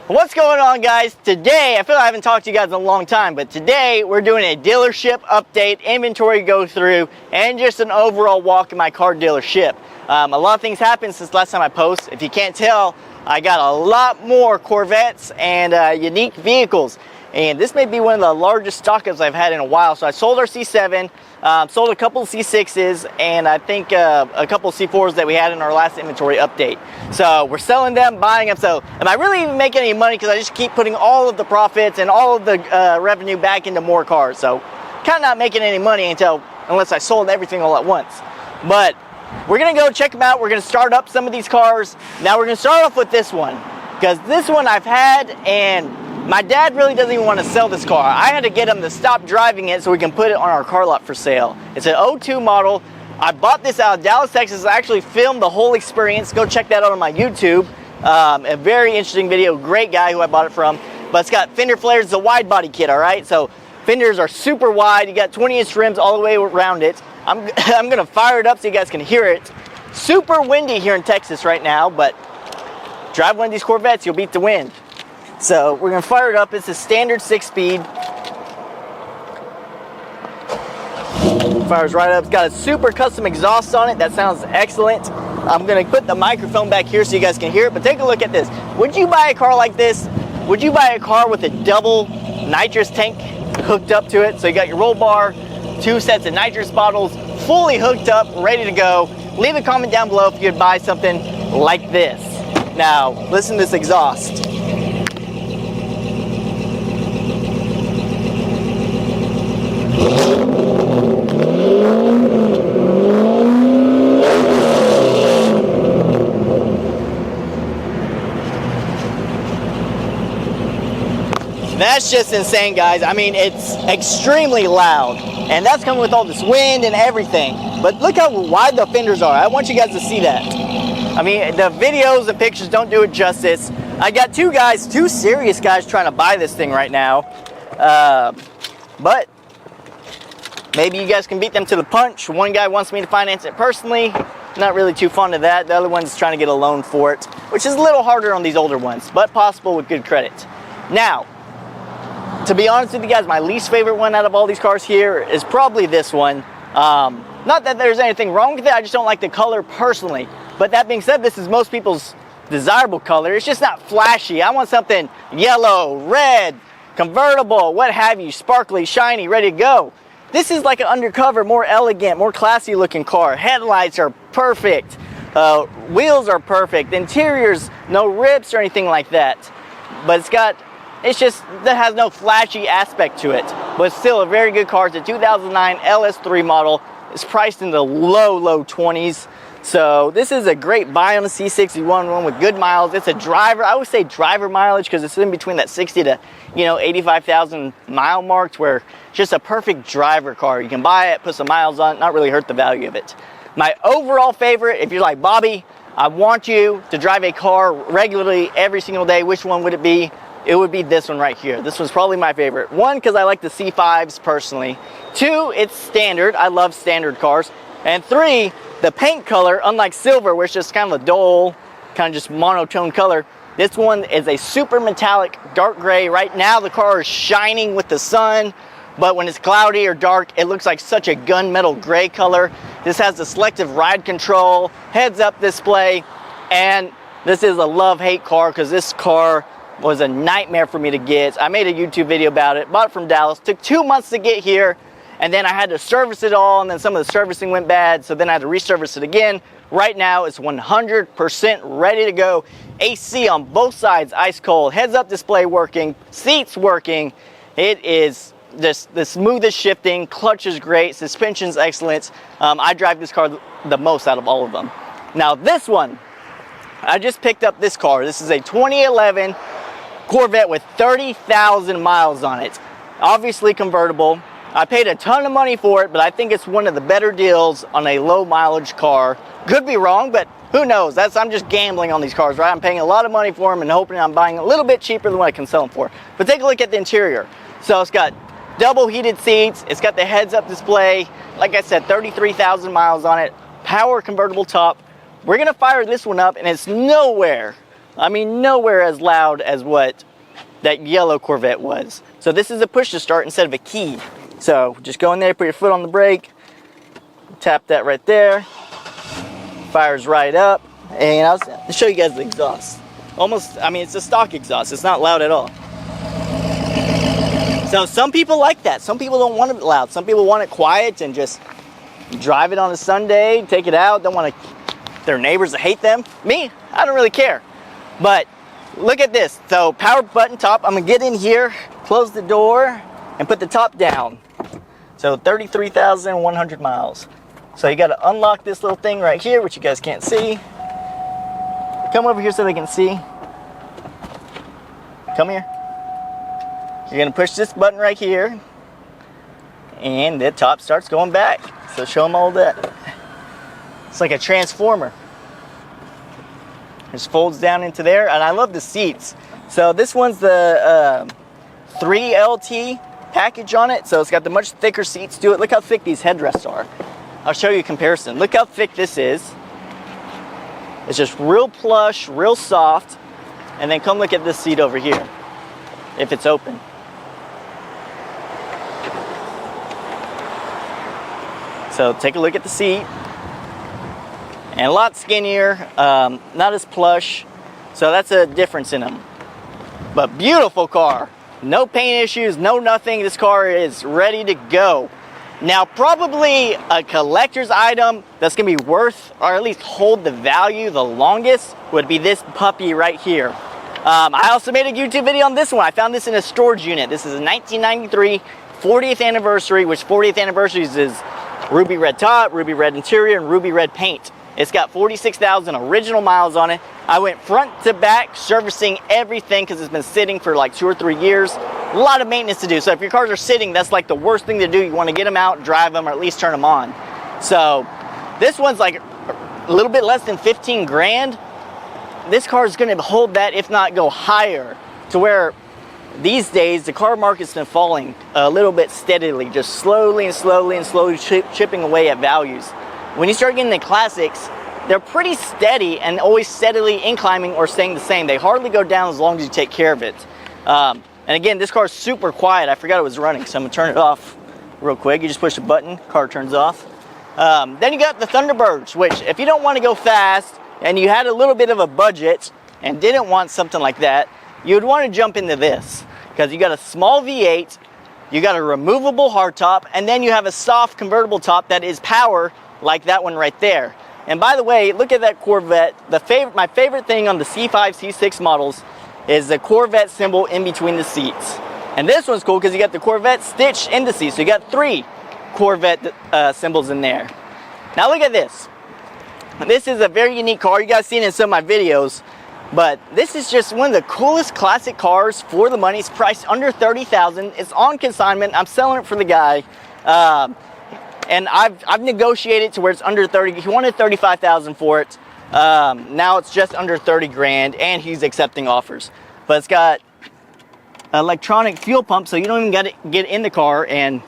What's going on, guys? Today, I feel like I haven't talked to you guys in a long time, but today we're doing a dealership update, inventory go through, and just an overall walk in my car dealership. A lot of things happened since last time I posted. If you can't tell, I got a lot more Corvettes and unique vehicles. And this may be one of the largest stock-ups I've had in a while. So I sold our C7, sold a couple of C6s, and I think a couple of C4s that we had in our last inventory update. So we're selling them, buying them. So am I really even making any money? Because I just keep putting all of the profits and all of the revenue back into more cars. So kind of not making any money unless I sold everything all at once. But we're going to go check them out. We're going to start up some of these cars. Now we're going to start off with this one, because this one I've had, and my dad really doesn't even want to sell this car. I had to get him to stop driving it so we can put it on our car lot for sale. It's an 02 model. I bought this out of Dallas, Texas. I actually filmed the whole experience. Go check that out on my YouTube. A very interesting video. Great guy who I bought it from. But it's got fender flares. It's a wide body kit, all right? So fenders are super wide. You got 20-inch rims all the way around it. I'm going to fire it up so you guys can hear it. Super windy here in Texas right now, but drive one of these Corvettes, you'll beat the wind. So we're going to fire it up. It's a standard 6-speed. Fires right up. It's got a super custom exhaust on it. That sounds excellent. I'm going to put the microphone back here so you guys can hear it. But take a look at this. Would you buy a car like this? Would you buy a car with a double nitrous tank hooked up to it? So you got your roll bar, 2 sets of nitrous bottles, fully hooked up, ready to go. Leave a comment down below if you'd buy something like this. Now, listen to this exhaust. That's just insane, guys. I mean, it's extremely loud, and that's coming with all this wind and everything. But look how wide the fenders are. I want you guys to see that. I mean, the videos and pictures don't do it justice. I got two serious guys trying to buy this thing right now. But maybe you guys can beat them to the punch. One guy wants me to finance it personally. Not really too fond of that. The other one's trying to get a loan for it, which is a little harder on these older ones, but possible with good credit. Now, to be honest with you guys, my least favorite one out of all these cars here is probably this one. Not that there's anything wrong with it, I just don't like the color personally. But that being said, this is most people's desirable color. It's just not flashy. I want something yellow, red, convertible, what have you, sparkly, shiny, ready to go. This is like an undercover, more elegant, more classy looking car. Headlights are perfect. Wheels are perfect. Interiors, no rips or anything like that. But it's just, that has no flashy aspect to it. But it's still a very good car. It's a 2009 LS3 model. It's priced in the low 20s. So this is a great buy on a C6 if you want one with good miles. It's a driver, I would say driver mileage, because it's in between that 60 to 85,000 mile marks, where it's just a perfect driver car. You can buy it, put some miles on it, not really hurt the value of it. My overall favorite, if you're like, Bobby, I want you to drive a car regularly every single day, which one would it be? It would be this one right here. This one's probably my favorite. One, because I like the C5s personally. 2, it's standard. I love standard cars. And 3, the paint color, unlike silver, where it's just kind of a dull, kind of just monotone color, this one is a super metallic dark gray. Right now the car is shining with the sun, but when it's cloudy or dark, it looks like such a gunmetal gray color. This has the selective ride control, heads-up display, and this is a love-hate car, because this car was a nightmare for me to get. I made a YouTube video about it, bought it from Dallas, took 2 months to get here, and then I had to service it all, and then some of the servicing went bad, so then I had to reservice it again. Right now, it's 100% ready to go. AC on both sides, ice cold, heads-up display working, seats working. It is just the smoothest shifting, clutch is great, suspension's excellent. I drive this car the most out of all of them. Now this one, I just picked up this car. This is a 2011 Corvette with 30,000 miles on it. Obviously convertible. I paid a ton of money for it, but I think it's one of the better deals on a low mileage car. Could be wrong, but who knows? I'm just gambling on these cars, right? I'm paying a lot of money for them and hoping I'm buying a little bit cheaper than what I can sell them for. But take a look at the interior. So it's got double heated seats. It's got the heads-up display. Like I said, 33,000 miles on it. Power convertible top. We're gonna fire this one up, and it's nowhere I mean, nowhere as loud as what that yellow Corvette was. So this is a push to start instead of a key. So just go in there, put your foot on the brake, tap that right there, fires right up, and I'll show you guys the exhaust. Almost, I mean, it's a stock exhaust. It's not loud at all. So some people like that. Some people don't want it loud. Some people want it quiet and just drive it on a Sunday, take it out, don't want their neighbors to hate them. Me, I don't really care. But look at this. So power button top, I'm gonna get in here, close the door, and put the top down. So 33,100 miles. So you gotta unlock this little thing right here, which you guys can't see. Come over here so they can see. Come here. You're gonna push this button right here, and the top starts going back. So show them all that. It's like a transformer. Just folds down into there, and I love the seats. So this one's the 3LT package on it, so it's got the much thicker seats to it. Look how thick these headrests are. I'll show you a comparison. Look how thick this is. It's just real plush, real soft. And then come look at this seat over here, if it's open. So take a look at the seat. And a lot skinnier, not as plush. So that's a difference in them. But beautiful car. No paint issues, no nothing. This car is ready to go. Now, probably a collector's item that's gonna be worth, or at least hold the value the longest, would be this puppy right here. I also made a YouTube video on this one. I found this in a storage unit. This is a 1993 40th anniversary, which 40th anniversaries is ruby red top, ruby red interior, and ruby red paint. It's got 46,000 original miles on it. I went front to back servicing everything because it's been sitting for like 2 or 3 years. A lot of maintenance to do. So if your cars are sitting, that's like the worst thing to do. You want to get them out, drive them, or at least turn them on. So this one's like a little bit less than 15 grand. This car is going to hold that, if not go higher, to where these days the car market's been falling a little bit steadily, just slowly and slowly chipping away at values. When you start getting the classics, they're pretty steady and always steadily inclining or staying the same. They hardly go down as long as you take care of it. And again, this car is super quiet. I forgot it was running, so I'm gonna turn it off real quick. You just push a button, car turns off. Then you got the Thunderbirds, which if you don't want to go fast and you had a little bit of a budget and didn't want something like that, you would want to jump into this because you got a small V8, you got a removable hardtop, and then you have a soft convertible top that is power, like that one right there. And by the way, look at that Corvette. My favorite thing on the C5, C6 models is the Corvette symbol in between the seats. And this one's cool because you got the Corvette stitched in the seat. So you got 3 Corvette symbols in there. Now look at this. This is a very unique car. You guys seen it in some of my videos. But this is just one of the coolest classic cars for the money. It's priced under $30,000. It's on consignment. I'm selling it for the guy. And I've negotiated to where it's under 30. He wanted 35,000 for it. Now it's just under 30 grand, and he's accepting offers. But it's got electronic fuel pump, so you don't even got to get in the car, and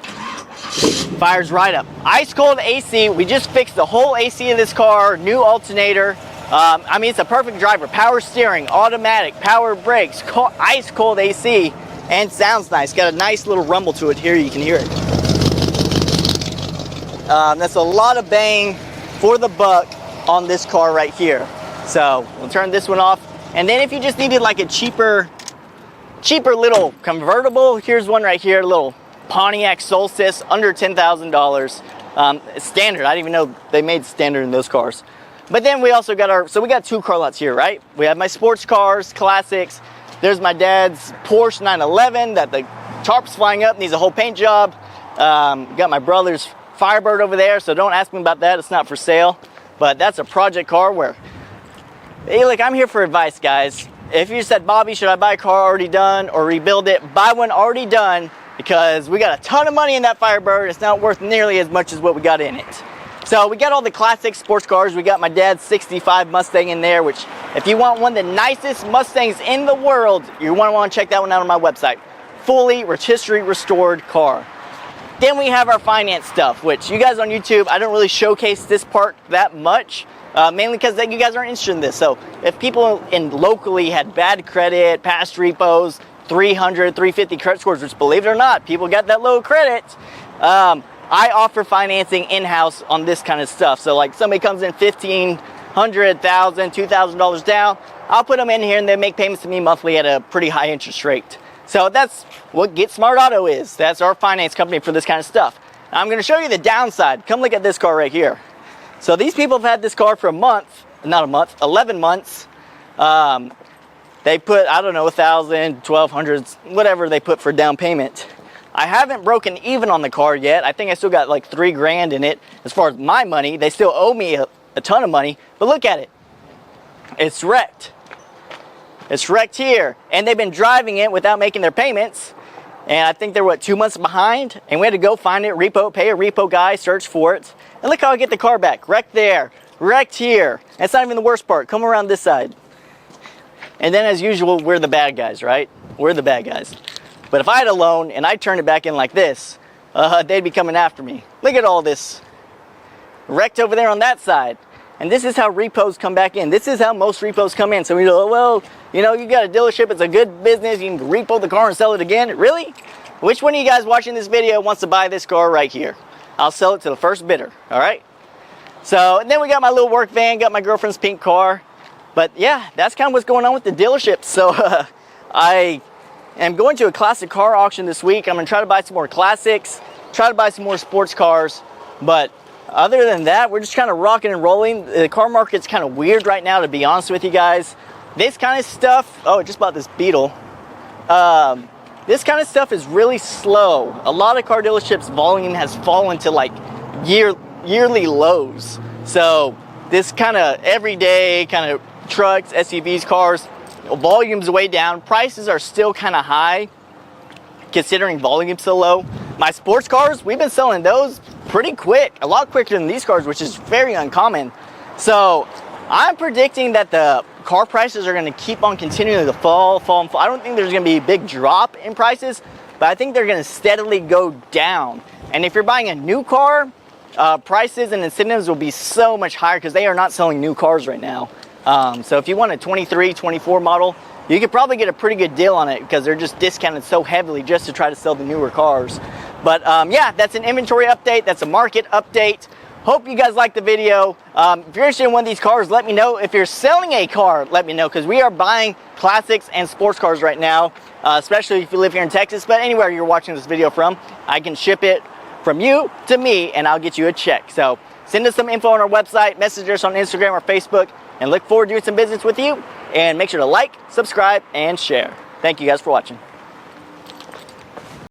fires right up. Ice cold AC. We just fixed the whole AC of this car. New alternator. I mean, it's a perfect driver. Power steering, automatic, power brakes, ice cold AC, and sounds nice. Got a nice little rumble to it here. You can hear it. That's a lot of bang for the buck on this car right here. So we'll turn this one off. And then if you just needed like a cheaper little convertible, here's one right here, a little Pontiac Solstice, under $10,000. Standard. I didn't even know they made standard in those cars. But then we also got we got 2 car lots here, right? We have my sports cars, classics. There's my dad's Porsche 911 that the tarp's flying up, needs a whole paint job. Got my brother's Firebird over there, so don't ask me about that. It's not for sale. But that's a project car where, hey, look, I'm here for advice, guys. If you said, Bobby, should I buy a car already done or rebuild it? Buy one already done, because we got a ton of money in that Firebird. It's not worth nearly as much as what we got in it. So we got all the classic sports cars. We got my dad's 65 Mustang in there, which if you want one of the nicest Mustangs in the world, you want to check that one out on my website. Fully history restored car. Then we have our finance stuff, which you guys on YouTube, I don't really showcase this part that much. mainly because you guys aren't interested in this. So if people locally had bad credit, past repos, 300, 350 credit scores, which believe it or not, people got that low credit, I offer financing in-house on this kind of stuff. So like somebody comes in $1,500, $1,000, $2,000 down, I'll put them in here and they make payments to me monthly at a pretty high interest rate. So that's what Get Smart Auto is. That's our finance company for this kind of stuff. Now I'm going to show you the downside. Come look at this car right here. So these people have had this car for 11 months. They put, I don't know, $1,000, $1,200, whatever they put for down payment. I haven't broken even on the car yet. I think I still got like $3,000 in it as far as my money. They still owe me a ton of money, but look at it. It's wrecked. It's wrecked here. And they've been driving it without making their payments. And I think they're, what, 2 months behind? And we had to go find it, pay a repo guy, search for it. And look how I get the car back. Wrecked there, wrecked here. That's not even the worst part. Come around this side. And then as usual, we're the bad guys, right? We're the bad guys. But if I had a loan and I turned it back in like this, they'd be coming after me. Look at all this. Wrecked over there on that side. And this is how repos come back in. This is how most repos come in. So we go, well, you know, you got a dealership, it's a good business, you can repo the car and sell it again. Really? Which one of you guys watching this video wants to buy this car right here? I'll sell it to the first bidder, all right? So, and then we got my little work van, got my girlfriend's pink car. But yeah, that's kind of what's going on with the dealership. So I am going to a classic car auction this week. I'm gonna try to buy some more classics, try to buy some more sports cars. But other than that, we're just kind of rocking and rolling. The car market's kind of weird right now, to be honest with you guys. This kind of stuff, oh, I just bought this Beetle. This kind of stuff is really slow. A lot of car dealerships' volume has fallen to like yearly lows. So this kind of everyday kind of trucks, SUVs, cars, volume's way down. Prices are still kind of high, considering volume's so low. My sports cars, we've been selling those pretty quick, a lot quicker than these cars, which is very uncommon. So I'm predicting that the car prices are going to keep on continuing to fall. I don't think there's going to be a big drop in prices, but I think they're going to steadily go down. And if you're buying a new car, prices and incentives will be so much higher because they are not selling new cars right now. So if you want a 23, 24 model, you could probably get a pretty good deal on it because they're just discounted so heavily just to try to sell the newer cars. But yeah, that's an inventory update. That's a market update. Hope you guys liked the video. If you're interested in one of these cars, let me know. If you're selling a car, let me know, because we are buying classics and sports cars right now, especially if you live here in Texas. But anywhere you're watching this video from, I can ship it from you to me and I'll get you a check. So send us some info on our website, message us on Instagram or Facebook, and look forward to doing some business with you. And make sure to like, subscribe, and share. Thank you guys for watching.